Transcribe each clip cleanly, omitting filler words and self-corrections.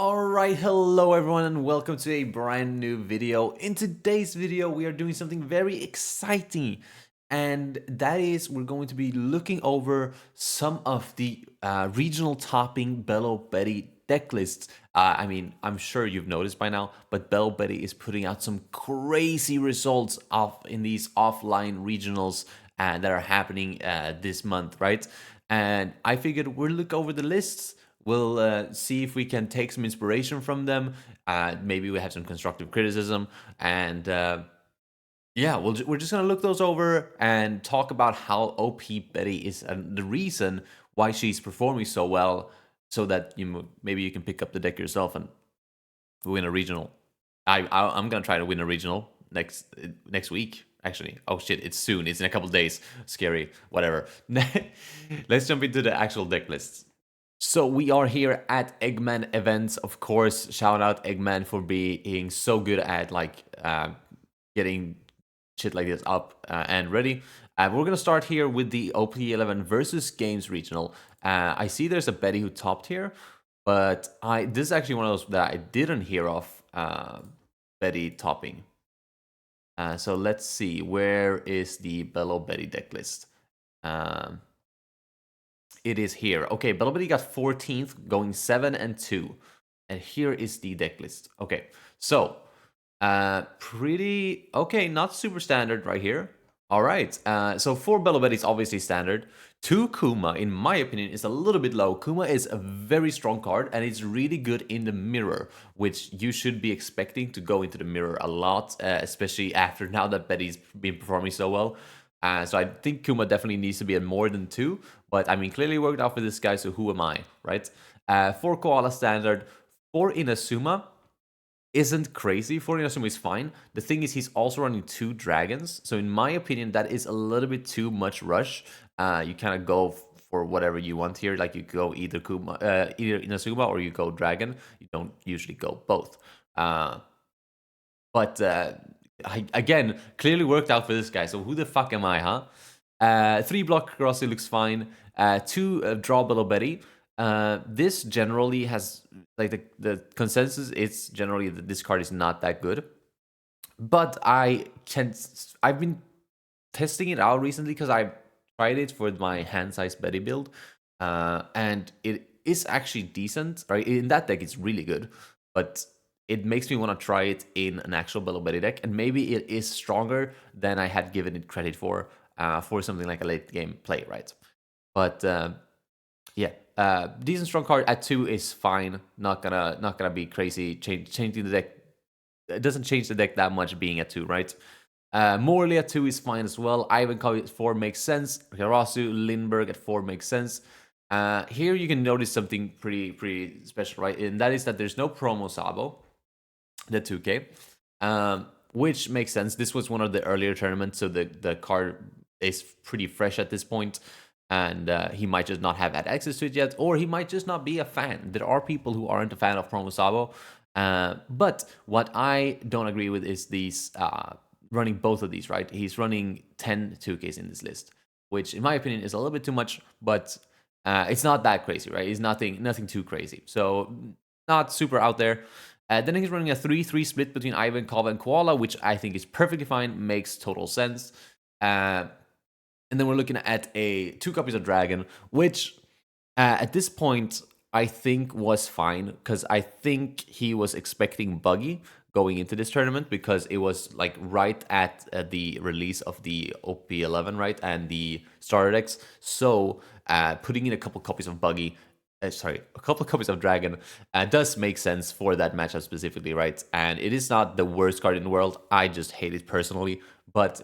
Alright, hello everyone and welcome to a brand new video. In today's video, we are doing something very exciting, and that is we're going to be looking over some of the regional topping Belo Betty deck lists. I'm sure you've noticed by now, but Belo Betty is putting out some crazy results in these offline regionals that are happening this month, right? And I figured we'll look over the lists. We'll see if we can take some inspiration from them. Maybe we have some constructive criticism, and yeah, we're just gonna look those over and talk about how OP Betty is the reason why she's performing so well, so that maybe you can pick up the deck yourself and win a regional. I'm gonna try to win a regional next week. Actually, oh shit, it's soon. It's in a couple days. Scary. Whatever. Let's jump into the actual deck lists. So we are here at Eggman events, of course. Shout out Eggman for being so good at getting shit like this up and ready. We're gonna start here with the OP-11 versus Games regional. I see there's a Betty who topped here, but this is actually one of those that I didn't hear of. Betty topping. So let's see, where is the Belo Betty deck list? It is here. Okay, Belo Betty got 14th, going 7 and 2. And here is the deck list. Okay, so pretty okay, not super standard right here. All right, so 4 Belo Betty is obviously standard. 2 Kuma, in my opinion, is a little bit low. Kuma is a very strong card, and it's really good in the mirror, which you should be expecting to go into the mirror a lot, especially after now that Betty's been performing so well. So I think Kuma definitely needs to be at more than 2, but I mean, clearly worked out for this guy, so who am I, right? 4 Koala standard, 4 Inazuma isn't crazy. 4 Inazuma is fine. The thing is, he's also running 2 dragons, so in my opinion, that is a little bit too much rush. You kind of go for whatever you want here, like you go either Inazuma or you go dragon. You don't usually go both. But again, clearly worked out for this guy. So who the fuck am I, huh? 3 block Rossi looks fine. 2 draw Belo Betty. This generally has, like, the consensus is generally that this card is not that good. But I've been testing it out recently because I tried it for my hand-sized Betty build, and it is actually decent. Right, in that deck, it's really good, but it makes me want to try it in an actual Belo Betty deck, and maybe it is stronger than I had given it credit for something like a late game play, right? But yeah, decent strong card at 2 is fine. Not gonna be crazy changing the deck. It doesn't change the deck that much being at 2, right? Morley at 2 is fine as well. Ivankov at 4 makes sense. Hirasu, Lindbergh at 4 makes sense. Here you can notice something pretty special, right? And that is that there's no promo Sabo, the 2K, which makes sense. This was one of the earlier tournaments, so the card is pretty fresh at this point, and he might just not have had access to it yet, or he might just not be a fan. There are people who aren't a fan of promo Sabo, but what I don't agree with is these running both of these, right? He's running 10 2Ks in this list, which in my opinion is a little bit too much, but it's not that crazy, right? It's nothing too crazy. So not super out there. Then he's running a 3-3 split between Ivankov and Koala, which I think is perfectly fine, makes total sense. And then we're looking at 2 copies of Dragon, which at this point I think was fine, because I think he was expecting Buggy going into this tournament, because it was like right at the release of the OP-11, right, and the starter decks. So putting in a couple copies of Buggy, a couple of copies of Dragon does make sense for that matchup specifically, right? And it is not the worst card in the world. I just hate it personally, but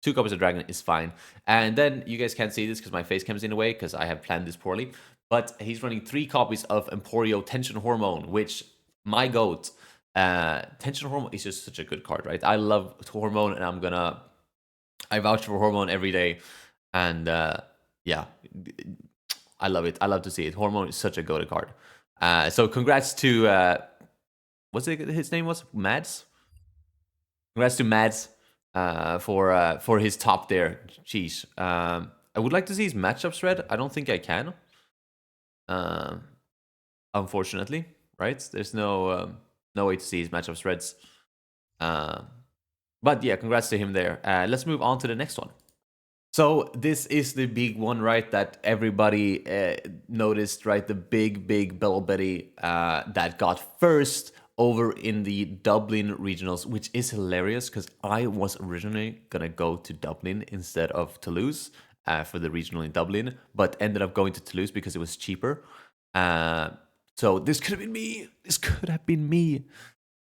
2 copies of Dragon is fine. And then you guys can't see this because my face cam's in the way, because I have planned this poorly. But he's running 3 copies of Emporio Tension Hormone, which, my goat. Tension Hormone is just such a good card, right? I love Hormone, and I vouch for Hormone every day. And yeah, I love it. I love to see it. Hormone is such a goated card. So congrats to what's his name was? Mads? Congrats to Mads for his top there. Jeez. I would like to see his matchup spread. I don't think I can. Unfortunately, right? There's no way to see his matchup spreads. But yeah, congrats to him there. Let's move on to the next one. So this is the big one, right? That everybody noticed, right? The big Belo Betty that got first over in the Dublin regionals, which is hilarious because I was originally gonna go to Dublin instead of Toulouse for the regional in Dublin, but ended up going to Toulouse because it was cheaper. So this could have been me. This could have been me.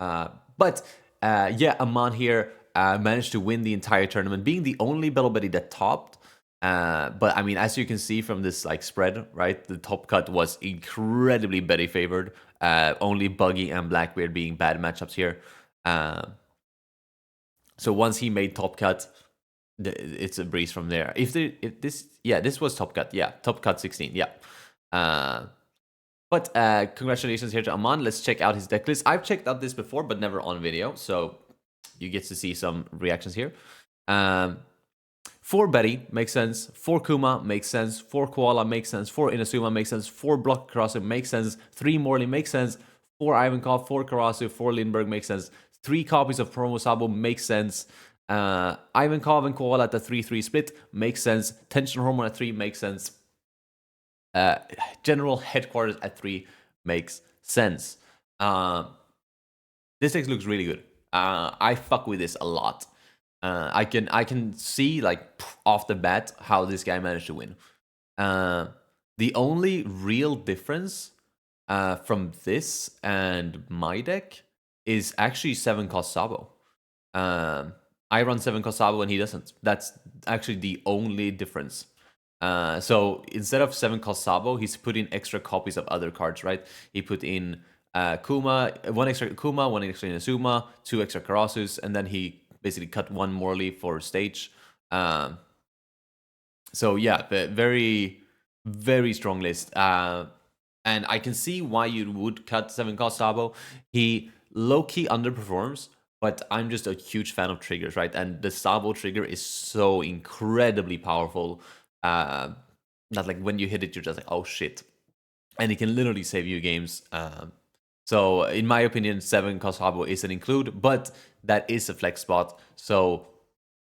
But yeah, Aman here managed to win the entire tournament, being the only Belo Betty that topped. But I mean, as you can see from this like spread, right, the top cut was incredibly Betty favored. Only Buggy and Blackbeard being bad matchups here. So once he made top cut, it's a breeze from there. If this was top cut, yeah, top cut 16, yeah. But congratulations here to Aman. Let's check out his deck list. I've checked out this before, but never on video, so you get to see some reactions here. 4 Betty makes sense. 4 Kuma makes sense. 4 Koala makes sense. 4 Inazuma makes sense. 4 Block Karasu makes sense. 3 Morley makes sense. 4 Ivankov, 4 Karasu, 4 Lindbergh makes sense. 3 copies of Promo Sabo makes sense. Ivankov and Koala at the 3-3 split makes sense. Tension Hormone at 3 makes sense. General Headquarters at 3 makes sense. This deck looks really good. I fuck with this a lot. I can see like off the bat how this guy managed to win. The only real difference from this and my deck is actually 7 cost Sabo. I run 7 cost Sabo and he doesn't. That's actually the only difference. So instead of 7 cost Sabo, he's put in extra copies of other cards, right? He put in Kuma, 1 extra Kuma, 1 extra Inazuma, 2 extra Karasus, and then he basically cut 1 Morley for stage. So yeah, very, very strong list. And I can see why you would cut 7 cost Sabo. He low-key underperforms, but I'm just a huge fan of triggers, right? And the Sabo trigger is so incredibly powerful. That like when you hit it, you're just like, oh shit. And it can literally save you games. So in my opinion, 7 cost Sabo is an include, but that is a flex spot. So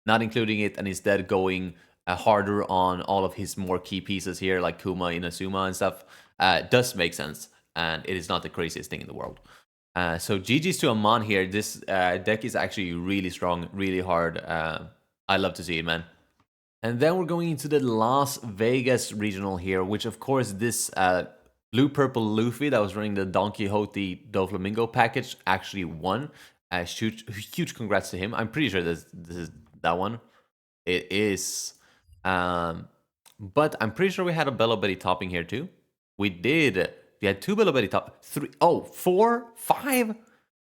not including it and instead going harder on all of his more key pieces here, like Kuma, Inazuma, and stuff, does make sense. And it is not the craziest thing in the world. So GG's to Aman here. This deck is actually really strong, really hard. I love to see it, man. And then we're going into the Las Vegas regional here, which of course this blue-purple Luffy that was running the Don Quixote Doflamingo package actually won. Huge congrats to him. I'm pretty sure this is that one. It is. But I'm pretty sure we had a Belo Betty topping here too. We did. We had 2 Belo Betty top. 4, 5?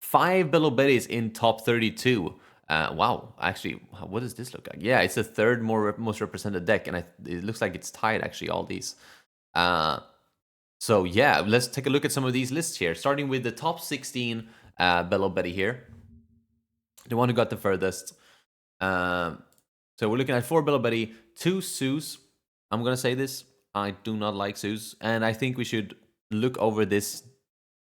5 Belo Bettys in top 32. Wow, actually, what does this look like? Yeah, it's the third most represented deck, and it looks like it's tied, actually, all these. So yeah, let's take a look at some of these lists here, starting with the top 16 Belo Betty here. The one who got the furthest. So we're looking at 4 Belo Betty, 2 Zeus. I'm going to say this. I do not like Zeus, and I think we should look over this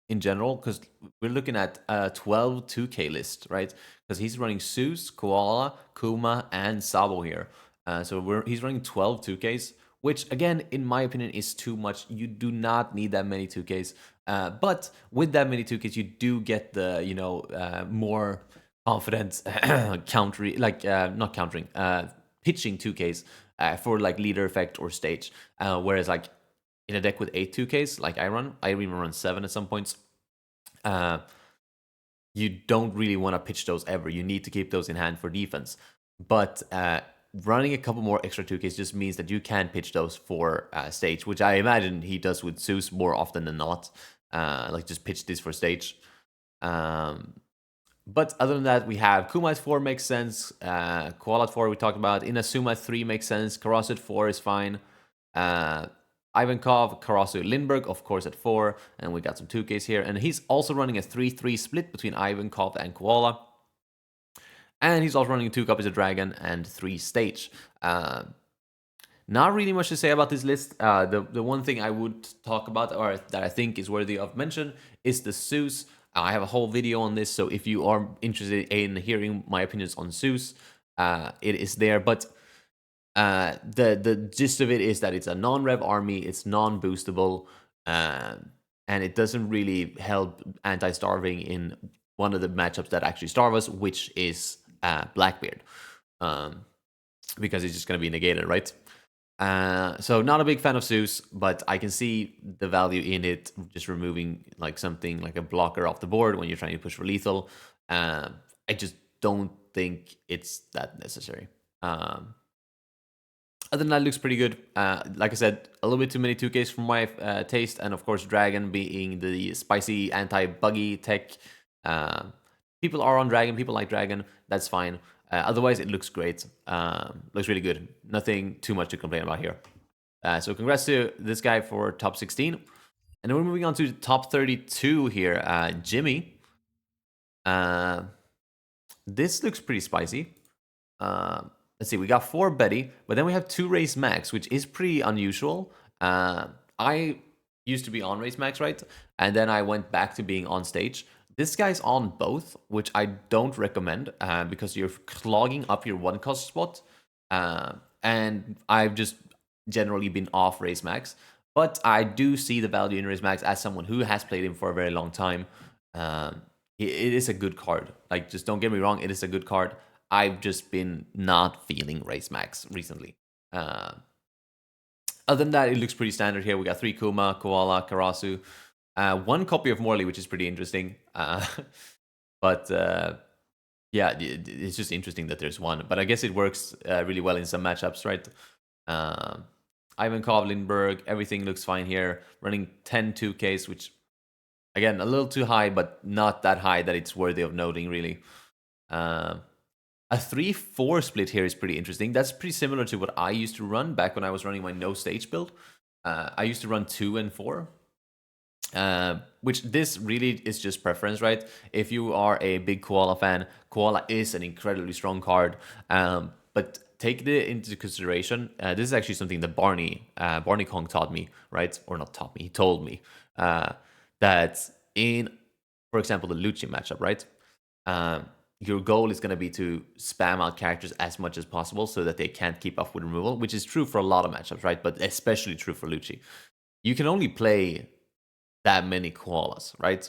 in general, because we're looking at a 12 2K list, right? Because he's running Zeus, Koala, Kuma, and Sabo here. So he's running 12 2Ks, which again, in my opinion, is too much. You do not need that many 2Ks. But with that many 2Ks, you do get the, more confident countering, like not countering, pitching 2Ks for like leader effect or stage. Whereas like in a deck with 8 2Ks, like I even run 7 at some points. You don't really want to pitch those ever. You need to keep those in hand for defense. But running a couple more extra 2Ks just means that you can pitch those for stage, which I imagine he does with Zeus more often than not. Like just pitch this for stage. But other than that, we have Kuma at 4 makes sense. Koala at 4 we talked about. Inazuma at 3 makes sense. Karasu at 4 is fine. Ivankov, Karasu, Lindbergh, of course, at 4. And we got some 2Ks here. And he's also running a 3-3 split between Ivankov and Koala. And he's also running 2 copies of Dragon and 3 stage. Not really much to say about this list. The one thing I would talk about, or that I think is worthy of mention, is the Zeus. I have a whole video on this, so if you are interested in hearing my opinions on Zeus, it is there. But the gist of it is that it's a non-rev army, it's non-boostable, and it doesn't really help anti-starving in one of the matchups that actually starve us, which is Blackbeard, because it's just going to be negated, right? So not a big fan of Zeus, but I can see the value in it, just removing like something like a blocker off the board when you're trying to push for lethal. I just don't think it's that necessary. Other than that, it looks pretty good. Like I said, a little bit too many 2Ks for my taste, and of course, Dragon being the spicy anti-buggy tech. People are on Dragon, people like Dragon, that's fine. Otherwise, it looks great. Looks really good. Nothing too much to complain about here. So congrats to this guy for top 16. And then we're moving on to top 32 here. Jimmy. This looks pretty spicy. Let's see, we got 4 Betty, but then we have 2 Race Max, which is pretty unusual. I used to be on Race Max, right? And then I went back to being on stage. This guy's on both, which I don't recommend because you're clogging up your 1-cost spot. And I've just generally been off Race Max. But I do see the value in Race Max as someone who has played him for a very long time. It is a good card. Like, just don't get me wrong, it is a good card. I've just been not feeling Race Max recently. Other than that, it looks pretty standard here. We got 3 Kuma, Koala, Karasu, 1 copy of Morley, which is pretty interesting. But yeah, it's just interesting that there's 1. But I guess it works really well in some matchups, right? Ivan Kovlinberg, everything looks fine here. Running 10 2Ks, which, again, a little too high, but not that high that it's worthy of noting, really. A 3-4 split here is pretty interesting. That's pretty similar to what I used to run back when I was running my no stage build. I used to run 2 and 4, which this really is just preference, right? If you are a big Koala fan, Koala is an incredibly strong card. But take it into consideration. This is actually something that Barney Kong taught me, right? Or not taught me, he told me. That in, for example, the Lucci matchup, right? Your goal is going to be to spam out characters as much as possible so that they can't keep up with removal, which is true for a lot of matchups, right? But especially true for Lucci. You can only play that many koalas, right?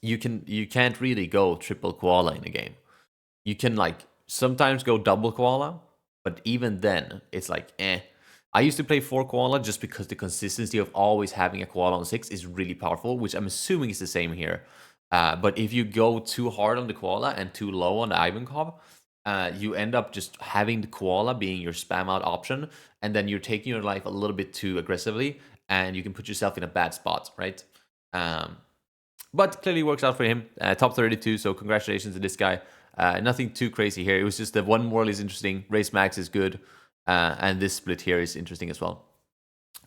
You can't really go triple koala in a game. You can like sometimes go double koala, but even then it's like eh. I used to play 4 koala just because the consistency of always having a koala on 6 is really powerful, which I'm assuming is the same here. But if you go too hard on the koala and too low on the Ivankov, you end up just having the koala being your spam out option, and then you're taking your life a little bit too aggressively, and you can put yourself in a bad spot, right? But clearly works out for him. Top 32, so congratulations to this guy. Nothing too crazy here. It was just that 1 Morley is interesting, Race Max is good, and this split here is interesting as well.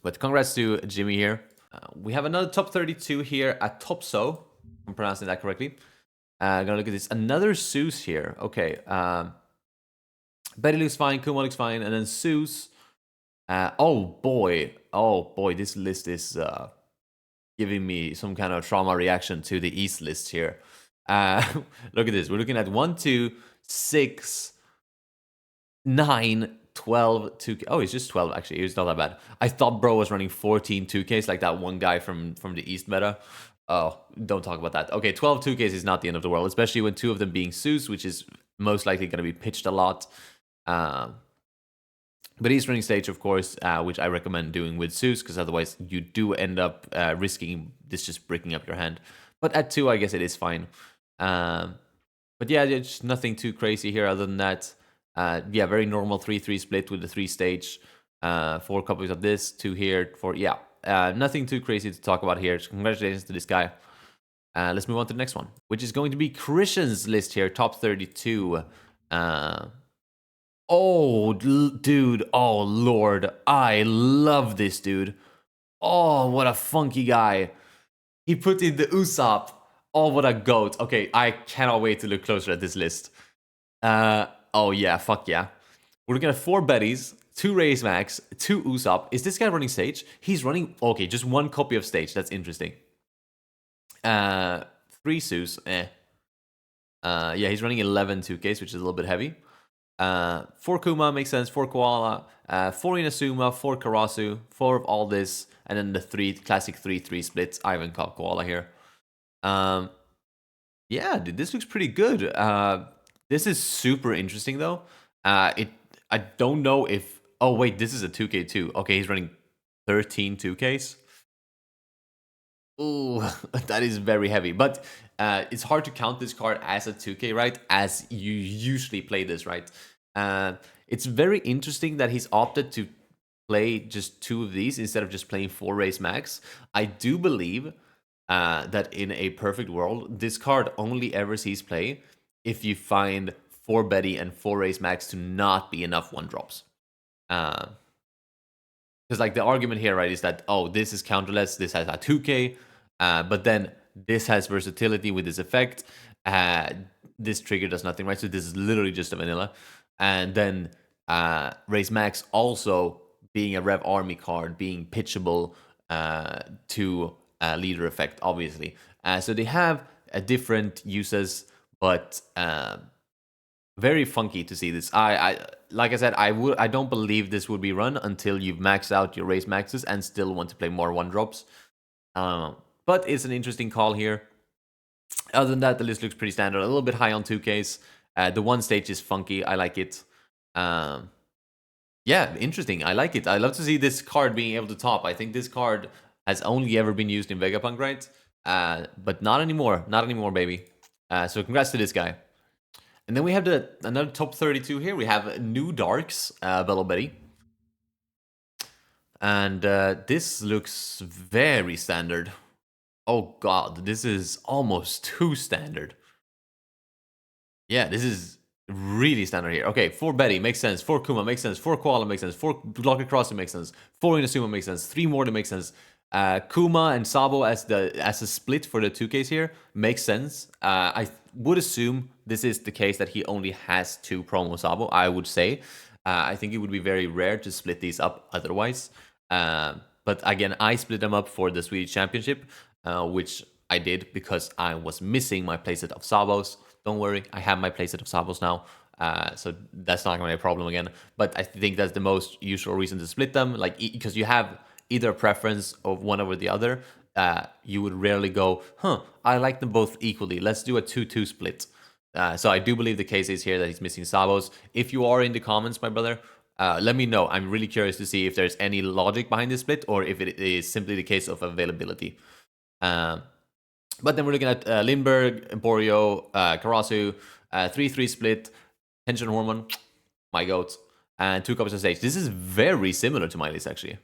But congrats to Jimmy here. We have another top 32 here at Topso. I'm pronouncing that correctly. Gonna look at this. Another Zeus here. Okay. Betty looks fine. Kuma looks fine. And then Zeus. Oh boy. This list is giving me some kind of trauma reaction to the East list here. Look at this. We're looking at 1, 2, 6, 9, 12, 2K. Oh, it's just 12 actually. It's not that bad. I thought bro was running 14 2Ks like that one guy from the East meta. Oh, don't talk about that. Okay, 12 2Ks is not the end of the world, especially when 2 of them being Zeus, which is most likely going to be pitched a lot. But he's running stage, of course, which I recommend doing with Zeus, because otherwise you do end up risking this just breaking up your hand. But at 2, I guess it is fine. But yeah, just nothing too crazy here other than that. Yeah, very normal 3-3 split with the 3 stage. 4 copies of this, 2 here, 4, yeah. Nothing too crazy to talk about here. So congratulations to this guy. Let's move on to the next one, which is going to be Christian's list here, top 32. Oh, dude. Oh, Lord. I love this dude. Oh, what a funky guy. He put in the Usopp. Oh, what a goat. Okay, I cannot wait to look closer at this list. Oh, yeah. Fuck yeah. We're looking at 4 Bettys, 2 Race Max, 2 Usopp. Is this guy running stage? He's running... Okay, just 1 copy of stage. That's interesting. Uh, 3 Zeus, eh. Yeah, he's running 11 2Ks, which is a little bit heavy. 4 Kuma makes sense, 4 Koala, 4 Inazuma, 4 Karasu, 4 of all this, and then the 3 classic 3-3 splits. Ivankov Koala here. Yeah, dude, this looks pretty good. This is super interesting though. I don't know if. Oh wait, this is a 2K too. Okay, he's running 13 2Ks. Ooh, that is very heavy. But it's hard to count this card as a 2K, right? As you usually play this, right? It's very interesting that he's opted to play just 2 of these instead of just playing 4 race max. I do believe that in a perfect world, this card only ever sees play if you find 4 Betty and 4 race max to not be enough 1-drops. Because like the argument here, right, is that, oh, this is counterless, this has a 2K, but then this has versatility with this effect. This trigger does nothing, right? So this is literally just a vanilla. And then Race Max also being a Rev Army card, being pitchable to leader effect, obviously. So they have different uses, but very funky to see this. I like I said, I don't believe this would be run until you've maxed out your race maxes and still want to play more 1-drops. But it's an interesting call here. Other than that, the list looks pretty standard. A little bit high on 2Ks. The 1 stage is funky. I like it. Yeah, interesting. I like it. I love to see this card being able to top. I think this card has only ever been used in Vegapunk, right? But not anymore. Not anymore, baby. So congrats to this guy. And then we have another top 32 here. We have New Darks, Belo Betty. And this looks very standard. Oh god, this is almost too standard. Yeah, this is really standard here. Okay, 4 Betty makes sense. 4 Kuma makes sense. 4 Koala makes sense. 4 Blocker Crossing makes sense. 4 Inazuma makes sense. 3 more to make sense. Kuma and Sabo as a split for the 2Ks here makes sense. I would assume this is the case that he only has 2 promo Sabo, I would say. I think it would be very rare to split these up otherwise. But again, I split them up for the Swedish Championship, which I did because I was missing my playset of Sabos. Don't worry, I have my playset of Sabos now, so that's not going to be a problem again. But I think that's the most usual reason to split them, like because you have either a preference of one over the other. You would rarely go, I like them both equally. Let's do a 2-2 split. So I do believe the case is here that he's missing Sabos. If you are in the comments, my brother, let me know. I'm really curious to see if there's any logic behind this split or if it is simply the case of availability. But then we're looking at Lindbergh, Emporio, Karasu, 3-3 split, Tension Hormone, my goat, and 2 copies of stage. This is very similar to my list, actually.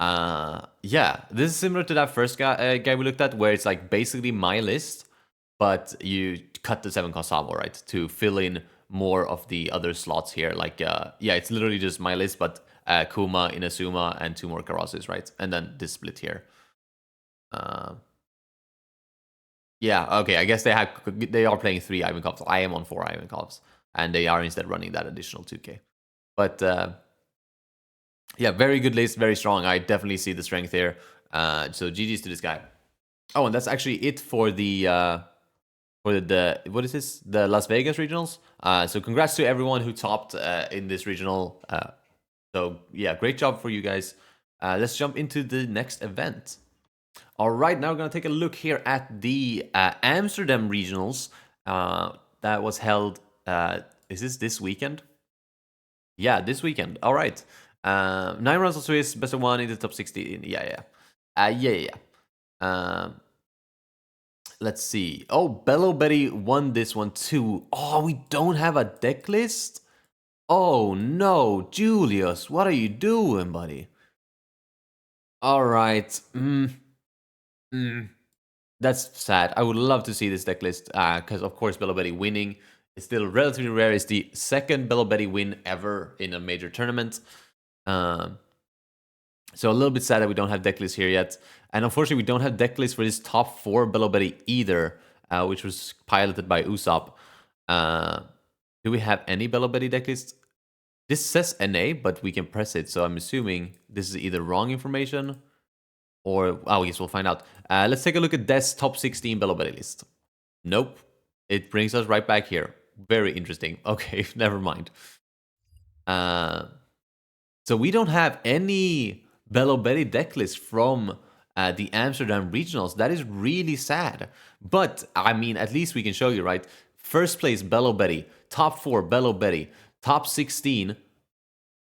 Yeah, this is similar to that first guy we looked at, where it's like basically my list, but you cut the 7 Sabo, right, to fill in more of the other slots here. Like, yeah, it's literally just my list, but Kuma, Inazuma, and 2 more Karasus, right? And then this split here. Yeah, okay. I guess they are playing 3 Ivankovs. I am on 4 Ivankovs, and they are instead running that additional 2K. But yeah, very good list, very strong. I definitely see the strength here. So GG's to this guy. Oh, and that's actually it for the what is this? The Las Vegas regionals. So congrats to everyone who topped in this regional. So yeah, great job for you guys. Let's jump into the next event. All right, now we're going to take a look here at the Amsterdam regionals that was held. Is this weekend? Yeah, this weekend. All right. 9 rounds of Swiss, best of 1 in the top 16. Yeah. Let's see. Oh, Belo Betty won this one too. Oh, we don't have a deck list? Oh no, Julius, what are you doing, buddy? All right. That's sad. I would love to see this deck list because, of course, Belo Betty winning is still relatively rare. It's the second Belo Betty win ever in a major tournament. So a little bit sad that we don't have deck lists here yet. And unfortunately, we don't have deck lists for this top 4 Belo Betty either, which was piloted by Usopp. Do we have any Belo Betty deck lists? This says NA, but we can press it. So I'm assuming this is either wrong information Or, oh, yes, we'll find out. Let's take a look at Death's top 16 Belo Betty list. Nope. It brings us right back here. Very interesting. Okay, never mind. So we don't have any Belo Betty deck list from the Amsterdam regionals. That is really sad. But, I mean, at least we can show you, right? First place, Belo Betty. Top 4, Belo Betty. Top 16,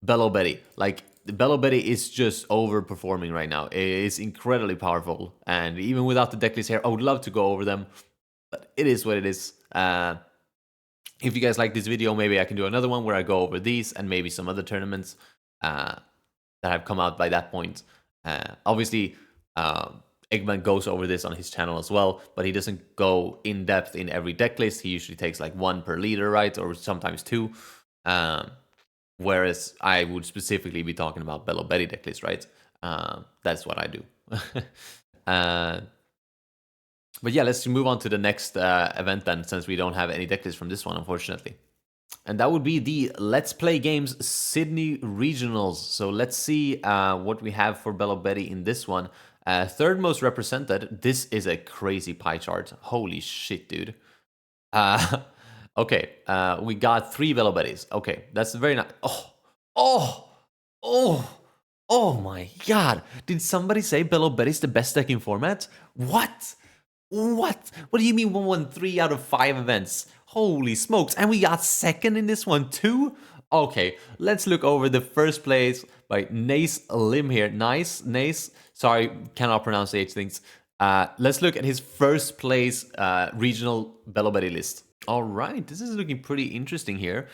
Belo Betty. Like, Belo Betty is just overperforming right now. It's incredibly powerful. And even without the decklist here, I would love to go over them. But it is what it is. If you guys like this video, maybe I can do another one where I go over these and maybe some other tournaments that have come out by that point. Obviously, Eggman goes over this on his channel as well, but he doesn't go in depth in every deck list. He usually takes like one per leader, right? Or sometimes two. Whereas I would specifically be talking about Belo Betty deck list, right? That's what I do. But yeah, let's move on to the next event then, since we don't have any deck list from this one, unfortunately. And that would be the Let's Play Games Sydney Regionals. So let's see what we have for Belo Betty in this one. Third most represented. This is a crazy pie chart. Holy shit, dude. Okay, we got 3 Belo Bettys. Okay, that's very nice. Oh my god. Did somebody say Belo Betty's the best deck in format? What? What do you mean 113 out of 5 events? Holy smokes. And we got second in this one too? Okay, let's look over the first place by Nace Lim here. Nace. Sorry, cannot pronounce the H things. Let's look at his first place regional Belo Betty list. All right, this is looking pretty interesting here.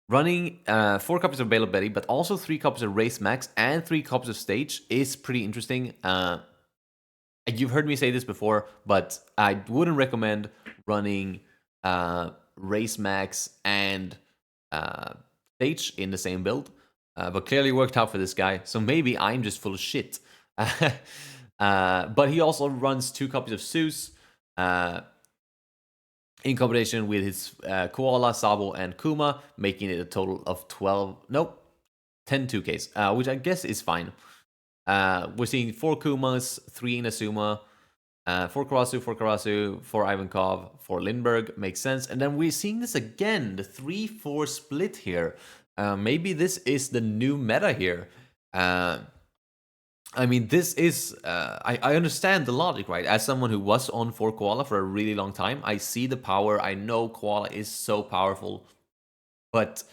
Running 4 copies of Belo Betty, but also 3 copies of Race Max and 3 copies of Stage is pretty interesting. You've heard me say this before, but I wouldn't recommend running Race Max and Stage in the same build. But clearly worked out for this guy, so maybe I'm just full of shit. But he also runs 2 copies of Zeus in combination with his Koala, Sabo, and Kuma, making it a total of 10 2Ks, which I guess is fine. We're seeing 4 Kumas, 3 Inazuma, 4 Karasu, 4 Ivankov, 4 Lindbergh, makes sense. And then we're seeing this again, the 3-4 split here. Maybe this is the new meta here. I mean, this is, I understand the logic, right? As someone who was on 4 Koala for a really long time, I see the power. I know Koala is so powerful. But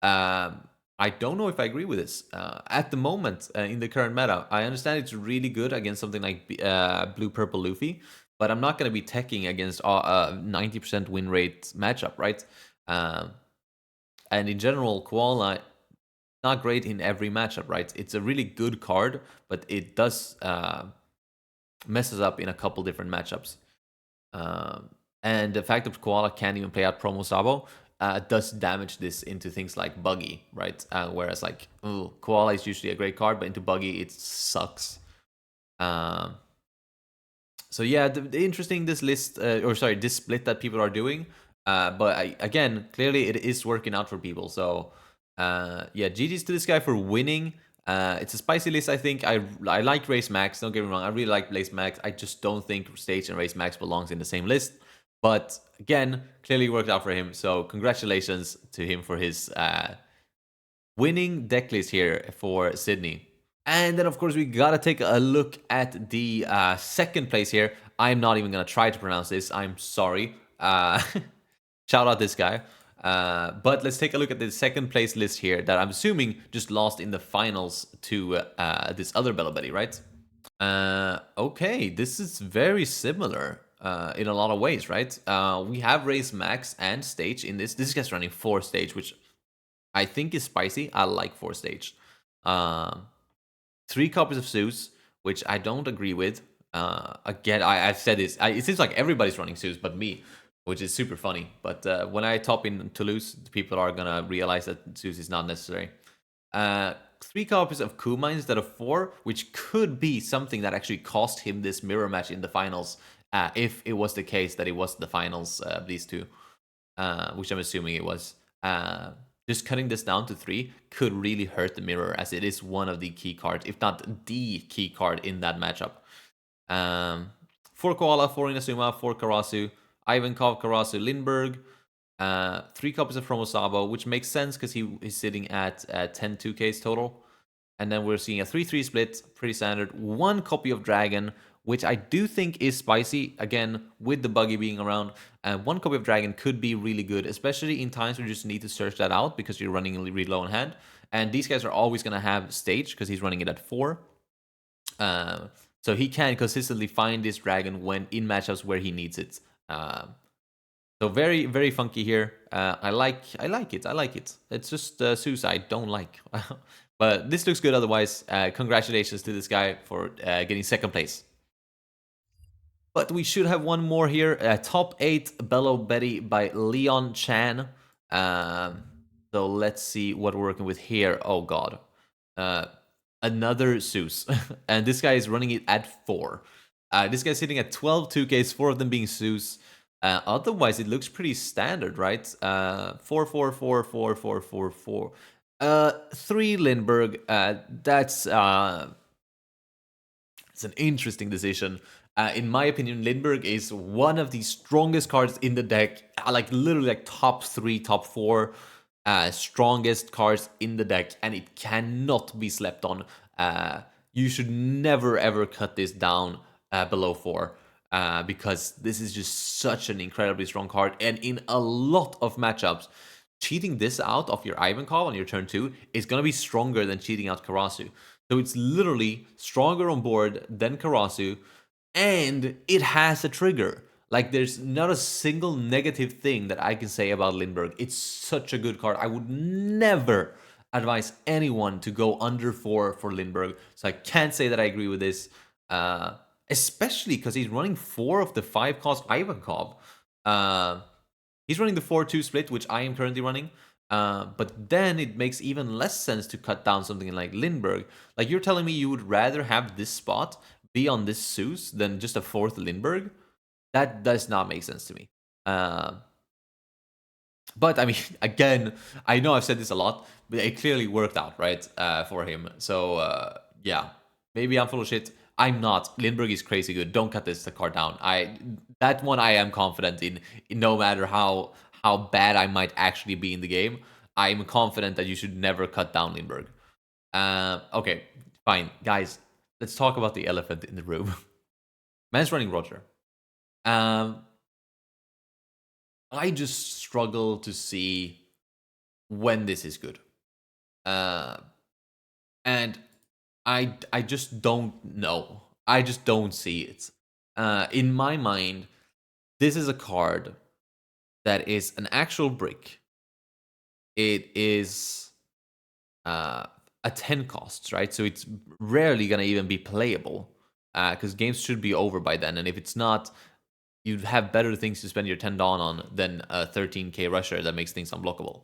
I don't know if I agree with this. At the moment, in the current meta, I understand it's really good against something like Blue-Purple Luffy, but I'm not going to be teching against a 90% win rate matchup, right? And in general, Koala, not great in every matchup, right? It's a really good card, but it does messes up in a couple different matchups. And the fact that Koala can't even play out Promo Sabo does damage this into things like Buggy, right? Whereas like Koala is usually a great card, but into Buggy it sucks. So yeah, the interesting this list, this split that people are doing. But again, clearly it is working out for people. So yeah, GG's to this guy for winning. It's a spicy list, I think. I like Race Max, don't get me wrong. I really like Race Max. I just don't think Stage and Race Max belongs in the same list. But again, clearly worked out for him. So congratulations to him for his winning deck list here for Sydney. And then, of course, we gotta take a look at the second place here. I'm not even gonna try to pronounce this. I'm sorry. Shout out this guy. But let's take a look at the second place list here that I'm assuming just lost in the finals to this other Belo Betty, right? Okay, this is very similar in a lot of ways, right? We have Race Max and Stage in this. This guy's running 4 Stage, which I think is spicy. I like 4 Stage. 3 copies of Zeus, which I don't agree with. Again, I've said this. It seems like everybody's running Zeus but me, which is super funny. But when I top in Toulouse, people are going to realize that Zeus is not necessary. 3 copies of Kuma instead of 4, which could be something that actually cost him this mirror match in the finals, if it was the case that it was the finals, these two, which I'm assuming it was. just cutting this down to 3 could really hurt the mirror, as it is one of the key cards, if not the key card in that matchup. 4 Koala, 4 Inazuma, 4 Karasu, Ivankov, Karasu, Lindbergh, 3 copies of Fromosabo, which makes sense because he's sitting at 10 2Ks total. And then we're seeing a 3-3 split, pretty standard. 1 copy of Dragon, which I do think is spicy, again, with the buggy being around. 1 copy of Dragon could be really good, especially in times where you just need to search that out because you're running really low on hand. And these guys are always going to have stage because he's running it at 4. So he can consistently find this Dragon when in matchups where he needs it. So very, very funky here. I like it. It's just suicide. Don't like. But this looks good otherwise. Congratulations to this guy for getting 2nd place. But we should have one more here. Top 8 Belo Betty by Leon Chan. So let's see what we're working with here. Oh god. Another Zeus. And this guy is running it at 4. This guy's sitting at 12 2Ks, 4 of them being Zeus. Otherwise, it looks pretty standard, right? 4, 4, 4, 4, 4, 4, 4. 3 Lindbergh. That's it's an interesting decision. In my opinion, Lindbergh is one of the strongest cards in the deck. Like literally like top 3, top 4 strongest cards in the deck, and it cannot be slept on. You should never ever cut this down below 4. Because this is just such an incredibly strong card, and in a lot of matchups, cheating this out of your Ivankov on your turn 2 is going to be stronger than cheating out Karasu. So it's literally stronger on board than Karasu, and it has a trigger. Like, there's not a single negative thing that I can say about Lindbergh. It's such a good card. I would never advise anyone to go under 4 for Lindbergh, so I can't say that I agree with this. Especially because he's running 4 of the 5 cost Ivankov. He's running the 4-2 split, which I am currently running. But then it makes even less sense to cut down something like Lindbergh. Like, you're telling me you would rather have this spot be on this Zeus than just a 4th Lindbergh? That does not make sense to me. But I mean, again, I know I've said this a lot, but it clearly worked out, right, for him. So yeah, maybe I'm full of shit. I'm not. Lindbergh is crazy good. Don't cut this card down. That one I am confident in no matter how bad I might actually be in the game. I'm confident that you should never cut down Lindbergh. Okay, fine, guys. Let's talk about the elephant in the room. Man's running Roger. I just struggle to see when this is good. And I just don't know. I just don't see it. In my mind, this is a card that is an actual brick. It is a 10 costs, right? So it's rarely going to even be playable because games should be over by then. And if it's not, you'd have better things to spend your 10 Dawn on than a 13k rusher that makes things unblockable.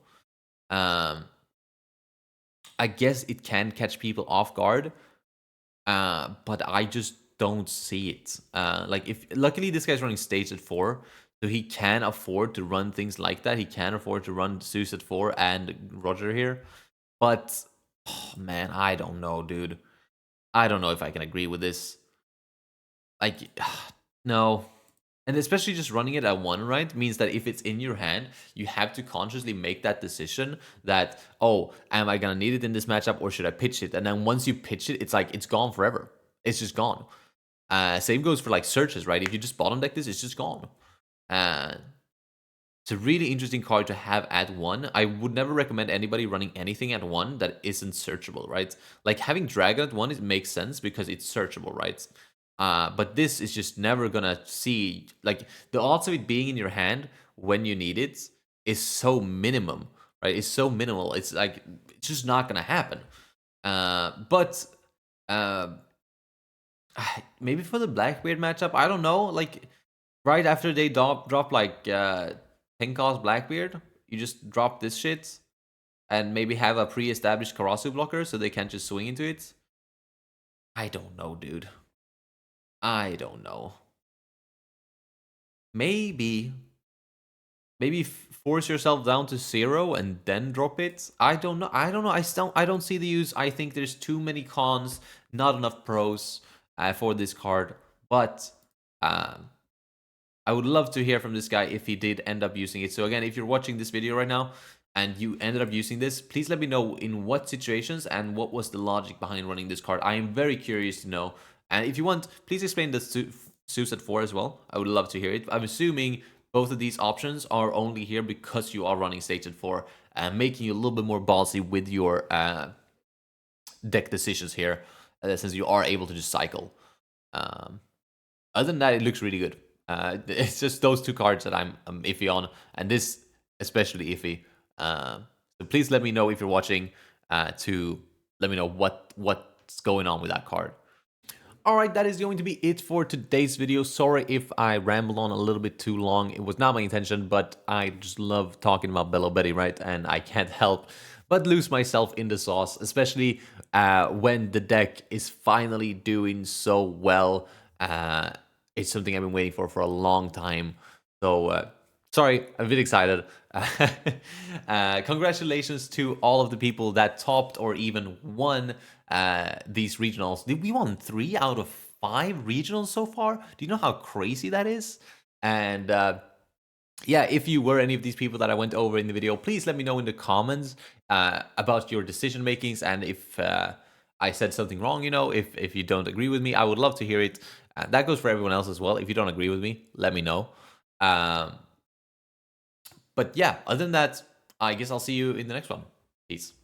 I guess it can catch people off guard, but I just don't see it. Like, if luckily this guy's running stage at 4, so he can afford to run things like that. He can afford to run Zeus at 4 and Roger here. But oh, man, I don't know, dude. I don't know if I can agree with this. Like, no. And especially just running it at 1, right, means that if it's in your hand, you have to consciously make that decision that, oh, am I going to need it in this matchup or should I pitch it? And then once you pitch it, it's like, it's gone forever. It's just gone. Same goes for like searches, right? If you just bottom deck this, it's just gone. It's a really interesting card to have at 1. I would never recommend anybody running anything at 1 that isn't searchable, right? Like, having Dragon at 1, it makes sense because it's searchable, right? But this is just never gonna see, like, the odds of it being in your hand when you need it is so minimum, right? It's so minimal. It's like, it's just not gonna happen. But maybe for the Blackbeard matchup, I don't know. Like, right after they drop like 10 cost Blackbeard, you just drop this shit and maybe have a pre-established Karasu blocker so they can't just swing into it. I don't know, dude. I don't know. Maybe maybe force yourself down to 0 and then drop it. I don't know. I don't see the use. I think there's too many cons, not enough pros for this card. But I would love to hear from this guy if he did end up using it. So again, if you're watching this video right now and you ended up using this, please let me know in what situations and what was the logic behind running this card. I am very curious to know. And if you want, please explain the Zeus at 4 as well. I would love to hear it. I'm assuming both of these options are only here because you are running stage at 4, making you a little bit more ballsy with your deck decisions here, since you are able to just cycle. Other than that, it looks really good. It's just those two cards that I'm iffy on, and this especially iffy. So please let me know if you're watching to let me know what's going on with that card. Alright, that is going to be it for today's video. Sorry if I rambled on a little bit too long. It was not my intention, but I just love talking about Belo Betty, right? And I can't help but lose myself in the sauce, especially when the deck is finally doing so well. It's something I've been waiting for a long time. So, sorry, I'm a bit excited. Congratulations to all of the people that topped or even won these regionals. We won 3 out of 5 regionals so far. Do you know how crazy that is? And yeah, if you were any of these people that I went over in the video, please let me know in the comments about your decision makings, and if I said something wrong, if you don't agree with me, I would love to hear it. That goes for everyone else as well. If you don't agree with me, let me know. But yeah, other than that, I guess I'll see you in the next one. Peace.